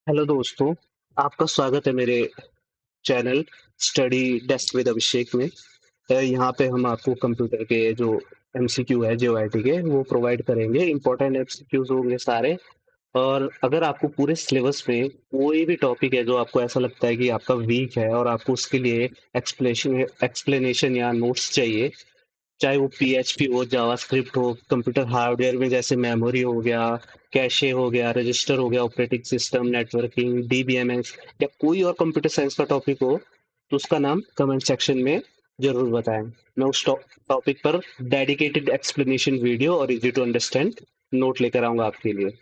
Hello दोस्तों, आपका स्वागत है मेरे चैनल स्टडी डेस्क विद अभिषेक में। यहाँ पे हम आपको कंप्यूटर के जो एमसीक्यू है जेओआईटी के वो प्रोवाइड करेंगे। इंपॉर्टेंट एमसीक्यूज होंगे सारे। और अगर आपको पूरे सिलेबस में कोई भी टॉपिक है जो आपको ऐसा लगता है कि आपका वीक है और आपको उसके लिए एक्सप्लेनेशन या नोट्स चाहिए, चाहे वो पीएचपी हो, जावास्क्रिप्ट हो, कंप्यूटर हार्डवेयर में जैसे मेमोरी हो गया, कैशे हो गया, रजिस्टर हो गया, ऑपरेटिंग सिस्टम, नेटवर्किंग, डीबीएमएस, या कोई और कंप्यूटर साइंस का टॉपिक हो, तो उसका नाम कमेंट सेक्शन में जरूर बताएं। मैं उस टॉपिक पर डेडिकेटेड एक्सप्लेनेशन वीडियो और इजी टू अंडरस्टैंड नोट लेकर आऊंगा आपके लिए।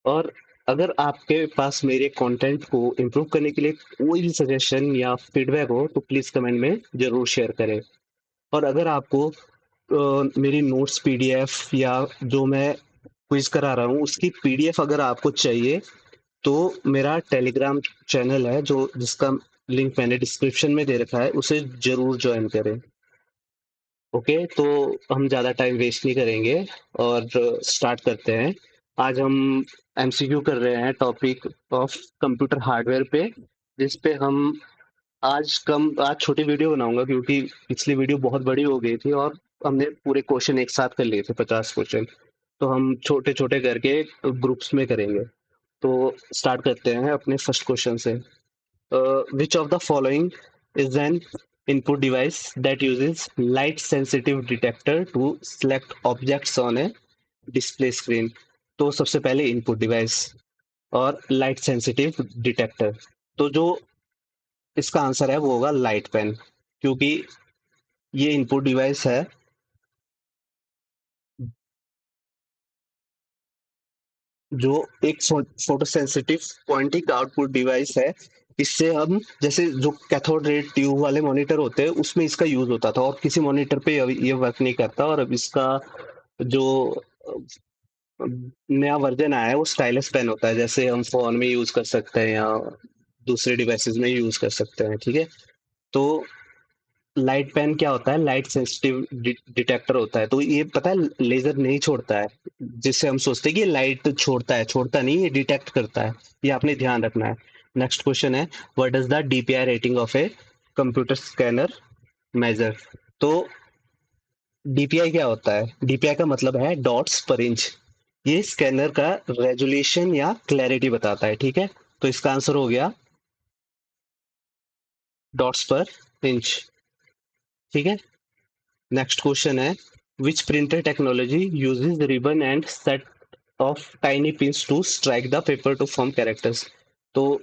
और अगर आपके पास मेरे कंटेंट को इम्प्रूव करने के लिए कोई भी सजेशन या फीडबैक हो तो प्लीज कमेंट में जरूर शेयर करें। और अगर आपको मेरी नोट्स पीडीएफ या जो मैं क्विज करा रहा हूँ उसकी पीडीएफ अगर आपको चाहिए तो मेरा टेलीग्राम चैनल है जो जिसका लिंक मैंने डिस्क्रिप्शन में दे रखा है, उसे जरूर ज्वाइन करें। ओके, तो हम ज़्यादा टाइम वेस्ट नहीं करेंगे और स्टार्ट करते हैं। आज हम एमसीक्यू कर रहे हैं टॉपिक ऑफ कंप्यूटर हार्डवेयर पे, जिस पे हम आज छोटी वीडियो बनाऊंगा क्योंकि पिछली वीडियो बहुत बड़ी हो गई थी और हमने पूरे क्वेश्चन एक साथ कर लिए थे, 50 क्वेश्चन। तो हम छोटे छोटे करके ग्रुप्स में करेंगे। तो स्टार्ट करते हैं अपने फर्स्ट क्वेश्चन से। Which of the following is an input device that uses light sensitive detector to select objects on a display screen? तो सबसे पहले इनपुट डिवाइस और लाइट सेंसिटिव डिटेक्टर, तो जो इसका आंसर है वो होगा लाइट पेन, क्योंकि ये इनपुट डिवाइस है जो एक photo sensitive pointing output device है। इससे हम जैसे जो कैथोड रे ट्यूब वाले मॉनिटर होते हैं उसमें इसका यूज होता था और किसी मॉनिटर पे ये वर्क नहीं करता। और अब इसका जो नया वर्जन आया है वो स्टाइलस पेन होता है, जैसे हम फोन में यूज कर सकते हैं या दूसरे डिवाइसेस में यूज कर सकते हैं। ठीक है, तो लाइट पेन क्या होता है? लाइट सेंसिटिव डिटेक्टर होता है। तो ये पता है लेजर नहीं छोड़ता है, जिससे हम सोचते हैं कि ये लाइट छोड़ता है, छोड़ता नहीं, ये डिटेक्ट करता है। ये आपने ध्यान रखना है। नेक्स्ट क्वेश्चन है, what does the DPI rating of a computer scanner measure? तो डीपीआई क्या होता है? डीपीआई का मतलब है डॉट्स पर इंच। ये स्कैनर का रेजोल्यूशन या क्लैरिटी बताता है। ठीक है, तो इसका आंसर हो गया डॉट्स पर इंच। ठीक है, नेक्स्ट क्वेश्चन है, which printer technology uses ribbon and set of tiny pins to strike the paper to form characters? तो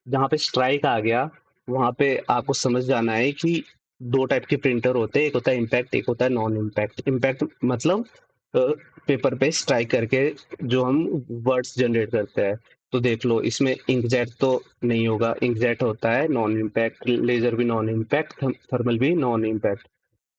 जहाँ पे स्ट्राइक आ गया वहां पे आपको समझ जाना है कि दो टाइप के प्रिंटर होते हैं, एक होता है इम्पैक्ट, एक होता है नॉन इम्पैक्ट। इम्पैक्ट मतलब पेपर पे स्ट्राइक करके जो हम वर्ड्स जनरेट करते हैं। तो देख लो, इसमें इंकजेट तो नहीं होगा, इंकजेट होता है नॉन इम्पैक्ट, लेजर भी नॉन इम्पैक्ट, थर्मल भी नॉन इम्पैक्ट।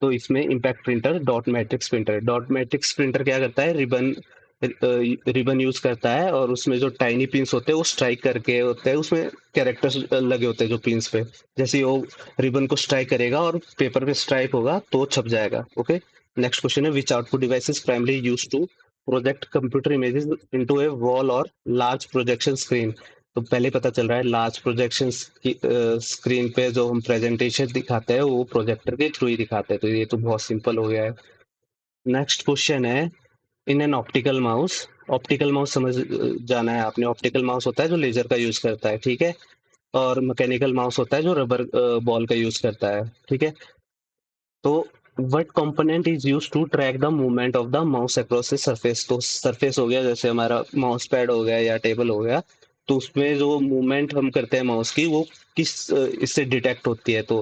तो इसमें impact printer dot matrix printer, dot matrix printer क्या करता है? रिबन रिबन यूज करता है और उसमें जो टाइनी पिंस होते हैं वो स्ट्राइक करके होते हैं, उसमें कैरेक्टर्स लगे होते हैं जो पिंस पे। जैसे ही वो रिबन को स्ट्राइक करेगा और पेपर पे स्ट्राइक होगा तो छप जाएगा। ओके, नेक्स्ट क्वेश्चन है, which output device is primarily use to project computer images into a wall or large projection screen? तो पहले पता चल रहा है लार्ज प्रोजेक्शन की स्क्रीन पे जो हम प्रेजेंटेशन दिखाते हैं वो प्रोजेक्टर के थ्रू ही दिखाते हैं। तो ये तो बहुत सिंपल हो गया है। नेक्स्ट क्वेश्चन है, in an optical mouse, optical mouse समझ जाना है आपने। ऑप्टिकल माउस होता है जो लेजर का यूज करता है। ठीक है, और मैकेनिकल माउस होता है जो रबर बॉल का यूज करता है। ठीक है, तो what component is use to track the movement of the mouse across a surface? तो सरफेस हो गया जैसे हमारा माउस पैड हो गया या टेबल हो गया, तो उसमें जो मूवमेंट हम करते हैं माउस की वो किस इससे डिटेक्ट होती है? तो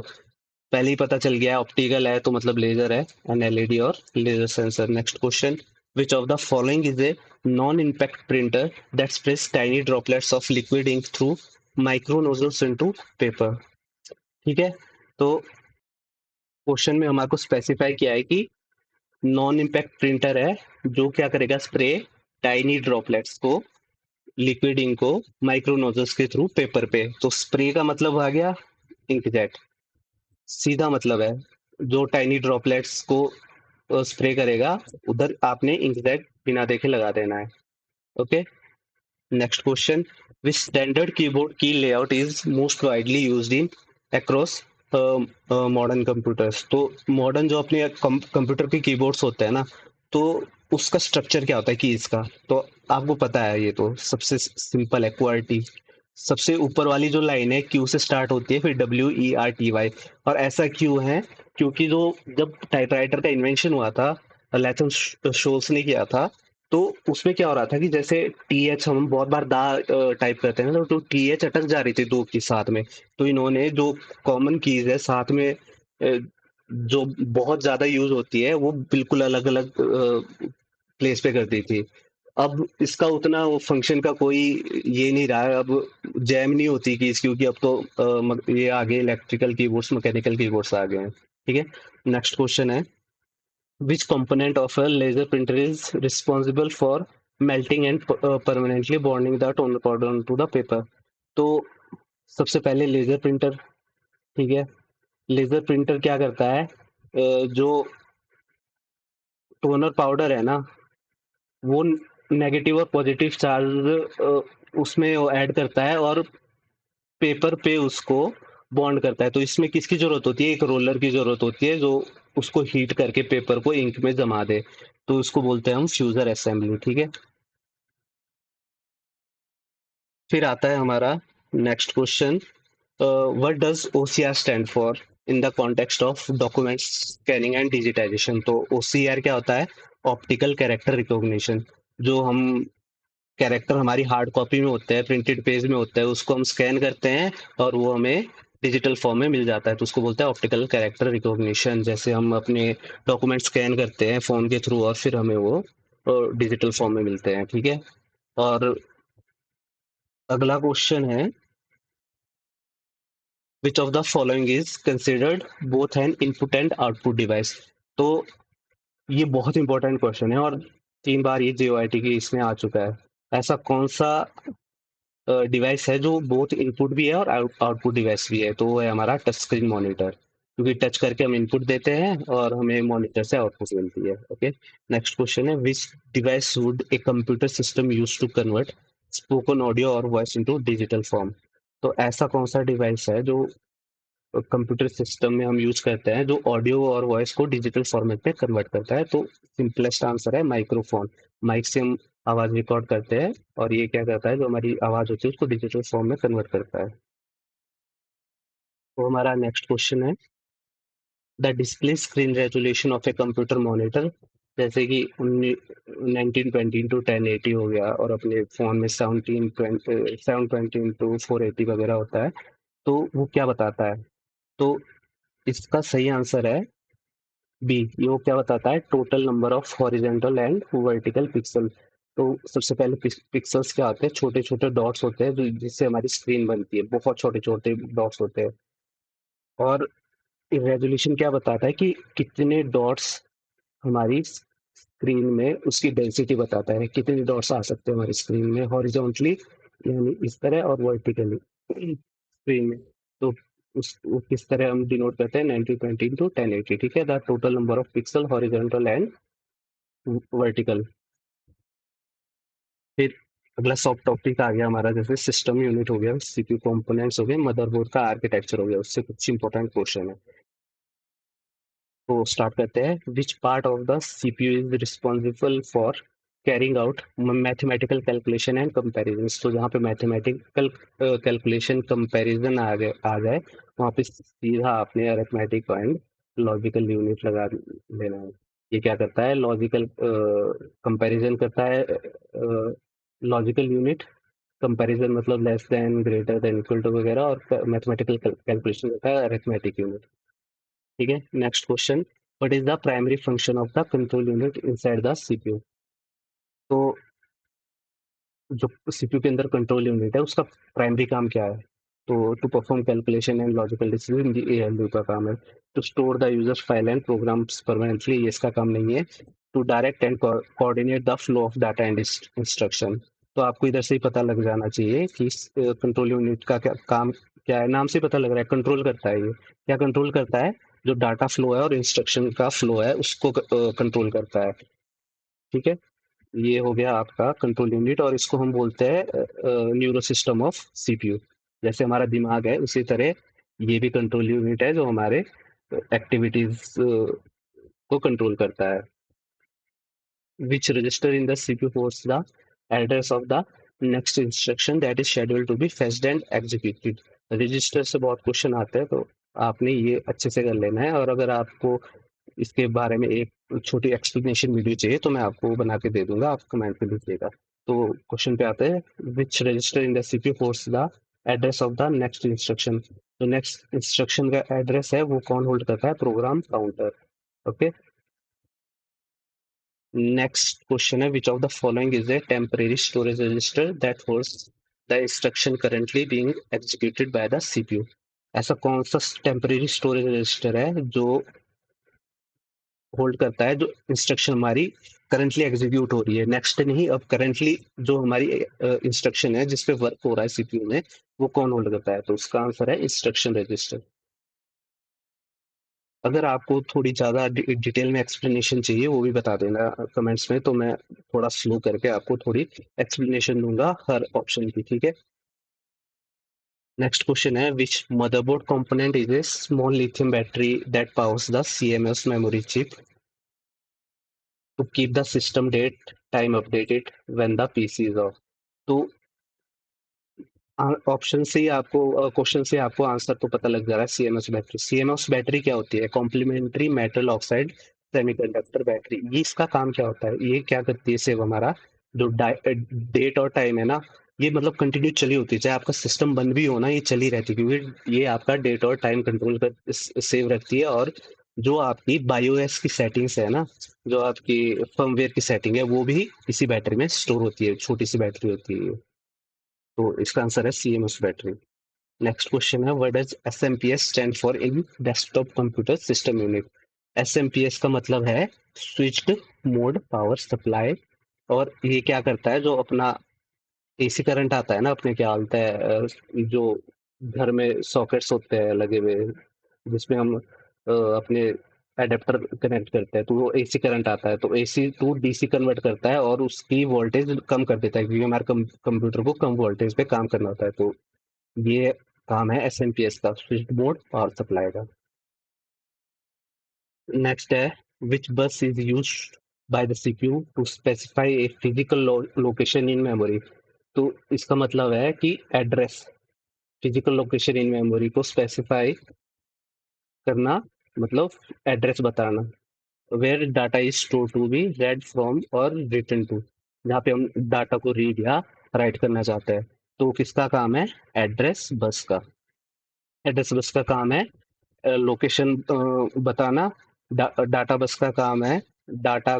पहले ही पता चल गया, ऑप्टिकल है तो मतलब लेजर है, एन एलईडी और laser sensor. Next question, which of the following is a non impact printer that sprays tiny droplets of liquid ink through micro nozzles into paper? ठीक है, तो क्वेश्चन में हमारे को स्पेसिफाई किया है कि नॉन इम्पैक्ट प्रिंटर है जो क्या करेगा? स्प्रे टाइनी ड्रॉपलेट्स को, लिक्विड इंक को माइक्रो नोजल्स के थ्रू पेपर पे। तो स्प्रे का मतलब आ गया इंकजेट, सीधा मतलब है जो टाइनी ड्रॉपलेट्स को स्प्रे करेगा उधर आपने इंकजेट बिना देखे लगा देना है। Okay, next question, Which standard keyboard key layout is most widely used in across modern computers? तो मॉडर्न जो अपने कंप्यूटर के कीबोर्ड्स होते हैं ना, तो उसका स्ट्रक्चर क्या होता है कीज का? तो आपको पता है, ये तो सबसे सिंपल है, क्वार्टी। सबसे ऊपर वाली जो लाइन है क्यू से स्टार्ट होती है, फिर WERTY। और ऐसा क्यों है? क्योंकि जो जब टाइपराइटर का इन्वेंशन हुआ था, लैथम शोल्स ने किया था, तो उसमें क्या हो रहा था कि जैसे TH हम बहुत बार दा टाइप करते हैं ना, तो TH अटक जा रही थी दो की साथ में। तो इन्होंने जो कॉमन कीज है साथ में जो बहुत ज्यादा यूज होती है, वो बिल्कुल अलग अलग प्लेस पे कर दी थी। अब इसका उतना वो फंक्शन का कोई ये नहीं रहा है। अब जैम नहीं होती कीज, क्योंकि अब तो ये आगे इलेक्ट्रिकल कीबोर्ड्स, मैकेनिकल कीबोर्ड्स आ गए हैं। ठीक है। नेक्स्ट क्वेश्चन है, which component of a laser printer is responsible for melting and permanently bonding the toner powder onto the paper? तो सबसे पहले लेजर प्रिंटर। ठीक है। लेजर प्रिंटर क्या करता है, जो टोनर पाउडर है ना, वो नेगेटिव और पॉजिटिव चार्ज उसमें ऐड करता है और पेपर पे उसको बॉन्ड करता है। तो इसमें किसकी जरूरत होती है? एक रोलर की जरूरत होती है, जो उसको हीट करके पेपर को इंक में जमा दे। तो उसको बोलते हैं हम फ्यूजर असेंबली। ठीक है। फिर आता है हमारा next question, what does OCR stand for in the context of document scanning and digitization? तो OCR क्या होता है? Optical character recognition. जो हम कैरेक्टर हमारी हार्ड कॉपी में होते हैं, प्रिंटेड पेज में होता है, उसको हम स्कैन करते हैं और वो हमें डिजिटल फॉर्म में मिल जाता है, तो उसको बोलते हैं ऑप्टिकल कैरेक्टर रिकॉग्निशन। जैसे हम अपने डॉक्यूमेंट स्कैन करते हैं फोन के थ्रू और फिर हमें वो डिजिटल फॉर्म में मिलते हैं। ठीक है। और अगला क्वेश्चन है, विच of the following is considered both N input and output device? तो ये बहुत इंपॉर्टेंट क्वेश्चन है और 3 बार ये JOIT की इसमें आ चुका है। ऐसा कौन सा डिवाइस है जो बोथ इनपुट भी है और आउटपुट डिवाइस भी है? तो वो है हमारा टच स्क्रीन मॉनिटर, क्योंकि टच करके हम इनपुट देते हैं और हमें मॉनिटर से आउटपुट मिलती है। ओके। नेक्स्ट क्वेश्चन है, which device would a computer system use to convert spoken audio और वॉइस इनटू डिजिटल फॉर्म? तो ऐसा कौन सा डिवाइस है जो कंप्यूटर सिस्टम में हम यूज करते हैं, जो ऑडियो और वॉइस को डिजिटल फॉर्मेट में कन्वर्ट करता है? तो सिंपलेस्ट आंसर है माइक्रोफोन। माइक से हम आवाज रिकॉर्ड करते हैं और ये क्या करता है, जो हमारी आवाज होती है उसको डिजिटल फॉर्म में कन्वर्ट करता है। तो हमारा नेक्स्ट क्वेश्चन है, the display screen resolution of a computer monitor. जैसे कि 1920 x 1080 हो गया और अपने फोन में 720 x 480 वगैरह होता है, तो वो क्या बताता है? तो इसका सही आंसर है बी। ये वो क्या बताता है? Total number of horizontal and vertical pixel. तो सबसे पहले पिक्सल्स क्या होते हैं? छोटे छोटे डॉट्स होते हैं, जिससे हमारी स्क्रीन बनती है, बहुत छोटे छोटे डॉट्स होते हैं। और रेजोल्यूशन क्या बताता है कि कितने डॉट्स हमारी स्क्रीन में, उसकी डेंसिटी बताता है, कितने डॉट्स आ सकते हैं हमारी स्क्रीन में हॉरिजॉन्टली, यानी इस तरह, और वर्टिकली स्क्रीन में। तो वो किस तरह हम डिनोट करते हैं? 1920 x 1080। ठीक है। The total number of pixel horizontal and vertical. फिर अगला सब टॉपिक आ गया हमारा, जैसे सिस्टम यूनिट हो गया, CPU कंपोनेंट्स हो गए, मदरबोर्ड का आर्किटेक्चर हो गया, उससे कुछ इंपॉर्टेंट क्वेश्चन है। तो स्टार्ट करते हैं, which part of the CPU is responsible for carrying out mathematical calculation and comparison? तो जहाँ पे मैथमेटिकल कैलकुलेशन कंपैरिजन आ जाए, वहाँ पे सीधा आपने अरिथमेटिक एंड लॉजिकल यूनिट लगा लेना है। ये क्या करता है? लॉजिकल कंपैरिजन करता है, लॉजिकल यूनिट कंपैरिजन मतलब less than, greater than, equal to वगैरह, और मैथमेटिकल कैलकुलेशन करता है अरिथमेटिक यूनिट। ठीक है। Next question, what is the primary function of the control unit inside the CPU? तो जो CPU के अंदर कंट्रोल यूनिट है, उसका प्राइमरी काम क्या है? तो to perform calculation and logical decision, ये ALU का काम है। To store the users file and programs permanently, ये इसका काम नहीं है। To direct and coordinate the flow of data and instruction. तो आपको इधर से ही पता लग जाना चाहिए कि कंट्रोल यूनिट का क्या काम, क्या है। नाम से पता लग रहा है कंट्रोल करता है। ये क्या कंट्रोल करता है? जो डाटा फ्लो है और इंस्ट्रक्शन का फ्लो है, उसको कंट्रोल करता है। ठीक है। ये हो गया आपका कंट्रोल यूनिट और इसको हम बोलते हैं न्यूरो सिस्टम ऑफ सीपीयू। जैसे हमारा दिमाग है उसी तरह ये भी कंट्रोल यूनिट है जो हमारे एक्टिविटीज को कंट्रोल करता है। Which register in the CPU holds the address of the next instruction that is scheduled to be fetched and executed। Register से बहुत क्वेश्चन आते हैं तो आपने ये अच्छे से कर लेना है, और अगर आपको इसके बारे में एक छोटी एक्सप्लेनेशन वीडियो चाहिए तो मैं आपको बना के दे दूंगा, आप कमेंट में लिखिएगा। तो क्वेश्चन पे आते हैं, which register in the CPU holds the address of the next instruction. तो नेक्स्ट इंस्ट्रक्शन का एड्रेस है वो कौन होल्ड करता है? Program counter. Okay, next question है, which of the following is a temporary storage register that holds the instruction currently being executed by the CPU। ऐसा कौन सा टेम्परेरी स्टोरेज रजिस्टर है जो होल्ड करता है जो इंस्ट्रक्शन हमारी करंटली एग्जीक्यूट हो रही है, नेक्स्ट नहीं, अब करंटली जो हमारी इंस्ट्रक्शन है जिसपे वर्क हो रहा है सीपीयू में, वो कौन होल्ड करता है? तो उसका आंसर है इंस्ट्रक्शन रजिस्टर। अगर आपको थोड़ी ज़्यादा डिटेल में एक्सप्लेनेशन चाहिए वो भी बता देना कमेंट्स में, तो मैं थोड़ा स्लो करके आपको थोड़ी एक्सप्लेनेशन दूंगा हर ऑप्शन की, ठीक है। नेक्स्ट क्वेश्चन है, which motherboard component is a small lithium battery that powers the CMS memory chip to keep the system date time updated when the PC is off. तो option से ही आपको question से आपको आंसर तो पता लग जा रहा है। सीएमएस बैटरी, सीएमएस बैटरी क्या होती है? Complementary metal oxide semiconductor battery. ये इसका काम क्या होता है? ये क्या करती है? सिर्फ हमारा जो डेट और टाइम है ना, ये मतलब कंटिन्यू चली होती है, चाहे आपका सिस्टम बंद भी हो ना, ये चली रहती है, क्योंकि ये आपका डेट और टाइम कंट्रोल कर सेव रखती है। और जो आपकी बायोएस की सेटिंग्स है ना, जो आपकी फर्मवेयर की सेटिंग है, वो भी इसी बैटरी में स्टोर होती है, छोटी सी बैटरी होती है। तो इसका आंसर है सीएमएस बैटरी। नेक्स्ट क्वेश्चन है, what does SMPS stand for in desktop computer system unit. SMPS का मतलब है स्विच्ड मोड पावर सप्लाई। और ये क्या करता है? जो अपना एसी करंट आता है ना, अपने क्या बोलता है जो घर में सॉकेट्स होते हैं लगे हुए जिसमें हम अपने एडेप्टर कनेक्ट करते हैं, तो वो एसी करंट आता है, तो एसी टू डीसी कन्वर्ट करता है और उसकी वोल्टेज कम कर देता है, क्योंकि हमारे कंप्यूटर को कम वोल्टेज पे काम करना होता है। तो ये काम है एसएमपीएस का, स्विच बोर्ड पावर सप्लाई का। नेक्स्ट है, which bus is used by the CPU to specify a physical location in memory. तो इसका मतलब है कि address, physical location in memory को स्पेसिफाई करना, मतलब एड्रेस बताना। Where data is store to be read from or return to, जहाँ पे हम डाटा को रीड या राइट करना चाहते हैं। तो किसका काम है? एड्रेस बस का। एड्रेस बस का काम है लोकेशन बताना। डाटा बस का काम है डाटा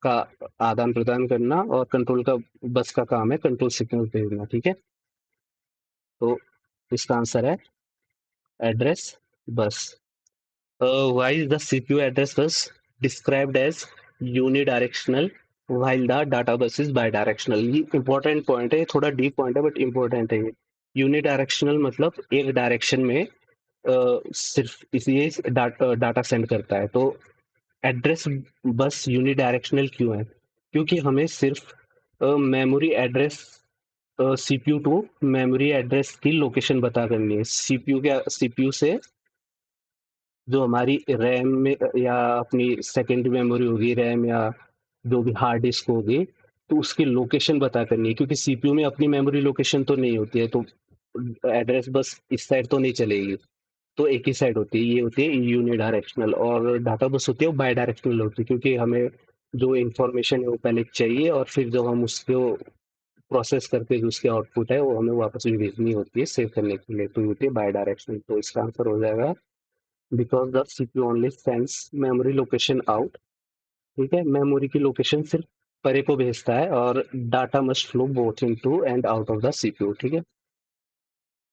का आदान प्रदान करना, और कंट्रोल का बस का काम है कंट्रोल सिग्नल भेजना, ठीक है। तो इसका आंसर है address bus. Why is the CPU address bus described as unidirectional while the data bus is bidirectional? ये important point है, ये थोड़ा deep point है but important है ये। Unidirectional मतलब एक डायरेक्शन में सिर्फ इसी डाटा सेंड करता है। तो एड्रेस बस यूनिडायरेक्शनल क्यों है? क्योंकि हमें सिर्फ memory address CPU to memory address की लोकेशन पता करनी है। सीपीयू से जो हमारी रैम में या अपनी सेकेंडरी मेमोरी होगी, रैम या जो भी हार्ड डिस्क होगी, तो उसकी लोकेशन पता करनी है, क्योंकि सीपीयू में अपनी मेमोरी लोकेशन तो नहीं होती है, तो एड्रेस बस इस साइड तो नहीं चलेगी, तो एक ही साइड होती है, ये होती है यूनिडायरेक्शनल। और डाटा बस होती है वो बाई डायरेक्शनल होती है, क्योंकि हमें जो इंफॉर्मेशन है वो पहले चाहिए और फिर जब हम उसको प्रोसेस करके जो उसकी आउटपुट है वो हमें वापस भी भेजनी होती है सेव करने के लिए, तो ये होती है बाई डायरेक्शनल। तो इसका आंसर हो जाएगा because the CPU only sends memory location out. ठीक है, मेमोरी की लोकेशन सिर्फ परे को भेजता है और data must flow both into and out of the CPU, ठीक है।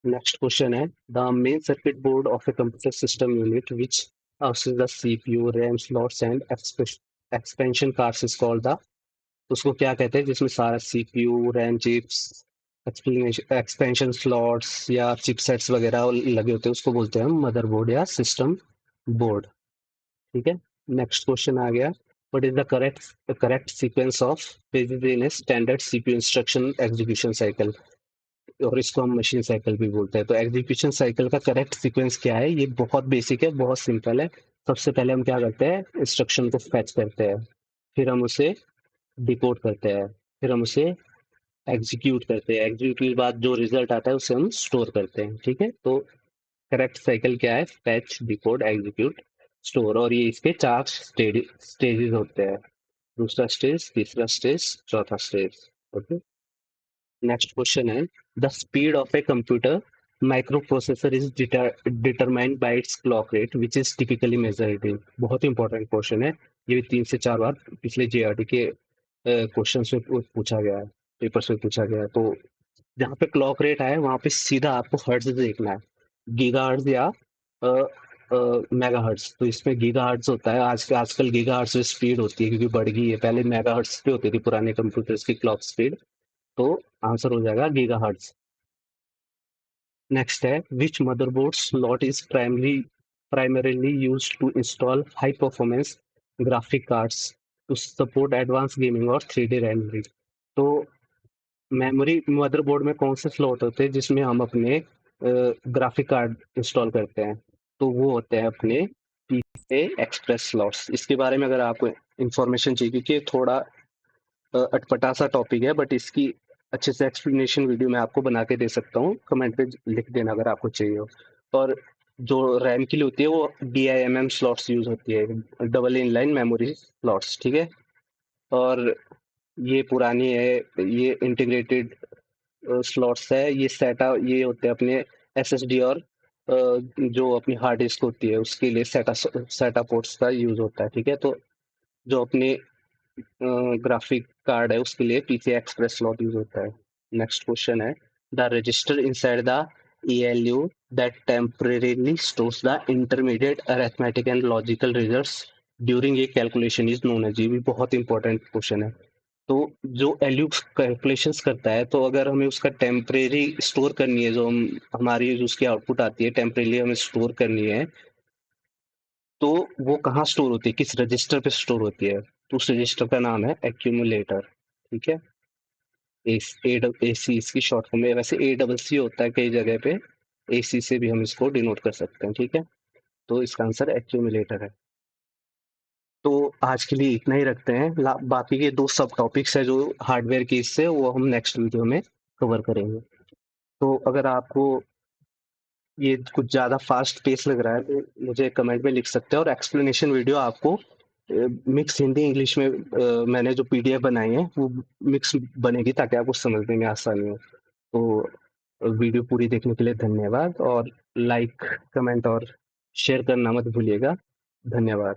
नेक्स्ट क्वेश्चन है, the main circuit board of a computer system unit which houses the CPU, RAM slots and expansion cards is called the। उसको क्या कहते हैं जिसमें सारा CPU, RAM chips, expansion slots या चिपसेट्स वगैरह लगे होते हैं, उसको बोलते हैं हम मदरबोर्ड या सिस्टम बोर्ड, ठीक है। नेक्स्ट क्वेश्चन आ गया, What is the correct sequence of phases in a standard CPU instruction execution cycle? और इसको हम मशीन साइकिल भी बोलते हैं। तो एग्जीक्यूशन साइकिल का करेक्ट सीक्वेंस क्या है? ये बहुत बेसिक है, बहुत सिंपल है। सबसे पहले हम क्या करते हैं, इंस्ट्रक्शन को फेच करते हैं, फिर हम उसे डिकोड करते हैं, फिर हम उसे एग्जीक्यूट करते हैं, एग्जीक्यूट के बाद जो रिजल्ट आता है उसे हम स्टोर करते हैं। ठीक है, तो करेक्ट साइकिल क्या है? Fetch, decode, execute, store. और ये इसके 4 स्टेजेस होते हैं। दूसरा स्टेज, तीसरा स्टेज, चौथा स्टेज। ओके, नेक्स्ट क्वेश्चन है, the speed of a computer microprocessor is determined by it's clock rate which is typically measured in. बहुत इंपॉर्टेंट क्वेश्चन है, ये भी 3 से 4 बार पिछले जेआरडी के क्वेश्चन से पूछा गया है, पेपर से पूछा गया है। तो जहाँ पे क्लॉक रेट आए वहाँ पे सीधा आपको हर्ट्ज देखना है, गीगा हर्ट्ज या मेगा हर्ट्ज। तो इसमें गीगा हर्ट्ज होता है, आजकल गीगा हर्ट्ज में स्पीड होती है क्योंकि बढ़ गई है, पहले मेगा हर्ट्ज पे होती थी पुराने कंप्यूटर्स की क्लॉक स्पीड। तो आंसर हो जाएगा गीगा हर्ट्ज। नेक्स्ट है, which motherboard slot is primarily used to install high performance graphic cards to support advanced gaming और 3D rendering। तो मेमोरी मदरबोर्ड में कौन से स्लॉट होते हैं जिसमें हम अपने ग्राफिक कार्ड इंस्टॉल करते हैं? तो वो होते हैं अपने पीसीए एक्सप्रेस स्लॉट्स। इसके बारे में अगर आपको इंफॉर्मेशन चाहिए, क्योंकि थोड़ा अटपटा सा टॉपिक है, बट इसकी अच्छे से एक्सप्लेनेशन वीडियो मैं आपको बना के दे सकता हूँ, कमेंट पे लिख देना अगर आपको चाहिए हो। और जो रैम के लिए होती है वो DIMM स्लॉट्स यूज होती है, double in line memory slots. ठीक है, और ये पुरानी है, ये इंटीग्रेटेड स्लॉट्स है, ये सेटा, ये होते हैं अपने SSD और जो अपनी हार्ड डिस्क होती है उसके लिए सेटा पोर्ट्स का यूज होता है। ठीक है, तो जो अपने ग्राफिक कार्ड है उसके लिए पीसी एक्सप्रेस स्लॉट यूज होता है। नेक्स्ट क्वेश्चन है, the register inside the ALU that temporarily stores the intermediate arithmetic and logical results during a calculation is known as। ये भी बहुत इंपॉर्टेंट क्वेश्चन है। तो जो एलयू कैलकुलेशंस करता है, तो अगर हमें उसका टेम्परेरी स्टोर करनी है, जो हम हमारी जो उसकी आउटपुट आती है टेम्परेरी हमें स्टोर करनी है, तो वो कहाँ स्टोर होती है, किस रजिस्टर पे स्टोर होती है? तो उस रजिस्टर का नाम है एक्यूमुलेटर। ठीक है, AC इसकी शॉर्ट फॉर्म में, वैसे ACC होता है कई जगह पे, AC से भी हम इसको डिनोट कर सकते हैं। ठीक है, तो इसका आंसर एक्यूमुलेटर है। तो आज के लिए इतना ही रखते हैं, बाकी के 2 सब टॉपिक्स है जो हार्डवेयर के, इससे वो हम नेक्स्ट वीडियो में कवर करेंगे। तो अगर आपको ये कुछ ज़्यादा फास्ट पेस लग रहा है तो मुझे कमेंट में लिख सकते हैं, और एक्सप्लेनेशन वीडियो आपको मिक्स हिंदी इंग्लिश में मैंने जो PDF बनाई है वो मिक्स बनेगी ताकि आपको समझने में आसानी हो। तो वीडियो पूरी देखने के लिए धन्यवाद, और लाइक, कमेंट और शेयर करना मत भूलिएगा। धन्यवाद।